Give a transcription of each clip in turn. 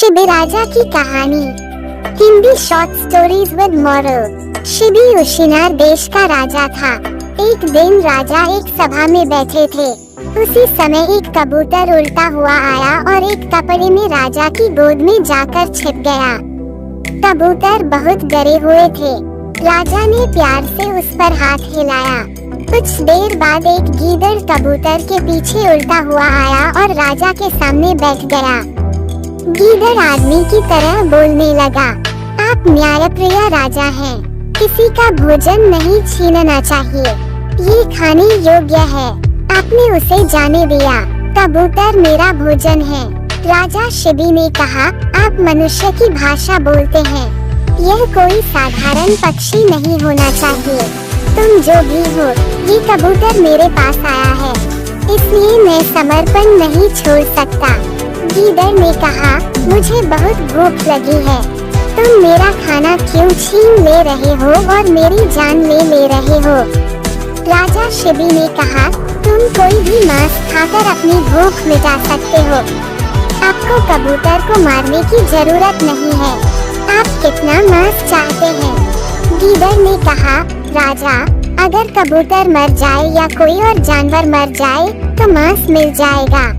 शिबी राजा की कहानी। Hindi short stories with moral. Shibi Ushinara देश का राजा था। एक दिन राजा एक सभा में बैठे थे। उसी समय एक कबूतर उड़ता हुआ आया और एक कपड़े में राजा की गोद में जाकर छिप गया। कबूतर बहुत डरे हुए थे। राजा ने प्यार से उस पर हाथ हिलाया। कुछ देर बाद एक गीदड़ कबूतर के पीछे उड़ता हुआ आया और राजा के सामने बैठ गया। गीदड़ आदमी की तरह बोलने लगा, आप न्यायप्रिय राजा हैं। किसी का भोजन नहीं छीनना चाहिए। ये खाने योग्य है। आपने उसे जाने दिया। कबूतर मेरा भोजन है। राजा शिबी ने कहा, आप मनुष्य की भाषा बोलते हैं। यह कोई साधारण पक्षी नहीं होना चाहिए। तुम जो भी हो, ये कबूतर मेरे पास आया है, इसलिए मैं समर्पण नहीं छोड़ सकता। गीदड़ ने कहा, मुझे बहुत भूख लगी है। तुम मेरा खाना क्यों छीन ले रहे हो और मेरी जान ले रहे हो? राजा शिबी ने कहा, तुम कोई भी मांस खाकर अपनी भूख मिटा सकते हो। आपको कबूतर को मारने की जरूरत नहीं है। आप कितना मांस चाहते हैं? गीदड़ ने कहा, राजा, अगर कबूतर मर जाए या कोई और जानवर मर जाए तो मांस मिल जाएगा।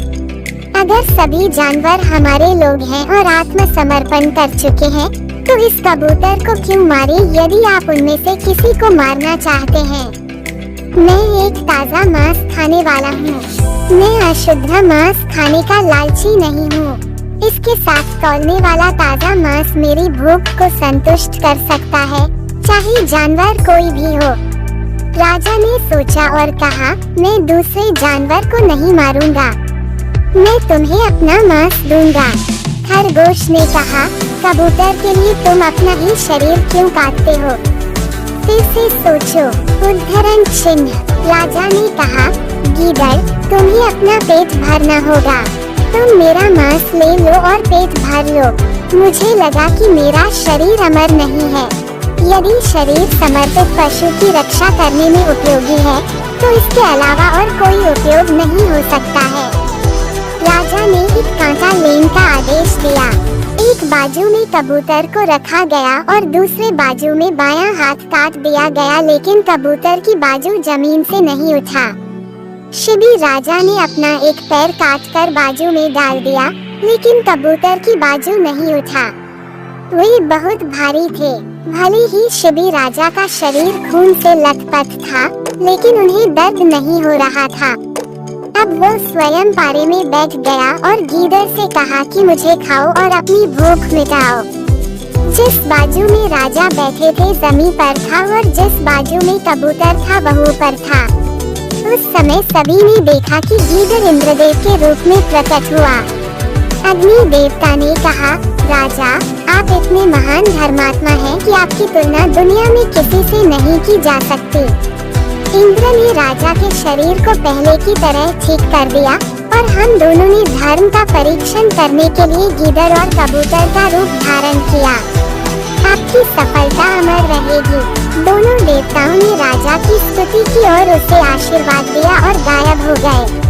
अगर सभी जानवर हमारे लोग हैं और आत्मसमर्पण कर चुके हैं, तो इस कबूतर को क्यों मारे यदि आप उनमें से किसी को मारना चाहते हैं? मैं एक ताज़ा मांस खाने वाला हूँ। मैं अशुद्ध मांस खाने का लालची नहीं हूँ। इसके साथ तौलने वाला ताज़ा मांस मेरी भूख को संतुष्ट कर सकता है, चाहे जानवर कोई भी हो। राजा ने सोचा और कहा, मैं दूसरे जानवर को नहीं मारूंगा। मैं तुम्हें अपना मांस दूंगा। खरगोश ने कहा, कबूतर के लिए तुम अपना ही शरीर क्यों काटते हो? फिर से सोचो। उद्धरण चिन्ह। राजा ने कहा, गीदड़, तुम्हें अपना पेट भरना होगा। तुम मेरा मांस ले लो और पेट भर लो। मुझे लगा कि मेरा शरीर अमर नहीं है। यदि शरीर समर्पित पशु की रक्षा करने में उपयोगी है, तो इसके अलावा और कोई उपयोग नहीं हो सकता है। राजा ने एक कांटा लेन का आदेश दिया। एक बाजू में कबूतर को रखा गया और दूसरे बाजू में बायां हाथ काट दिया गया, लेकिन कबूतर की बाजू जमीन से नहीं उठा। शिबी राजा ने अपना एक पैर काटकर बाजू में डाल दिया, लेकिन कबूतर की बाजू नहीं उठा। वे बहुत भारी थे। भले ही शिबी राजा का शरीर खून से लथपथ था, लेकिन उन्हें दर्द नहीं हो रहा था। अब वो स्वयं पारे में बैठ गया और गीदड़ से कहा कि मुझे खाओ और अपनी भूख मिटाओ। जिस बाजू में राजा बैठे थे जमीन पर था और जिस बाजू में कबूतर था वह ऊपर था। उस समय सभी ने देखा कि गीदड़ इंद्रदेव के रूप में प्रकट हुआ। अग्नि देवता ने कहा, राजा, आप इतने महान धर्मात्मा हैं कि आपकी तुलना दुनिया में किसी से नहीं की जा सकती। इंद्र ने राजा के शरीर को पहले की तरह ठीक कर दिया और हम दोनों ने धर्म का परीक्षण करने के लिए गीदड़ और कबूतर का रूप धारण किया। आपकी सफलता अमर रहेगी। दोनों देवताओं ने राजा की स्तुति की और उसे आशीर्वाद दिया और गायब हो गए।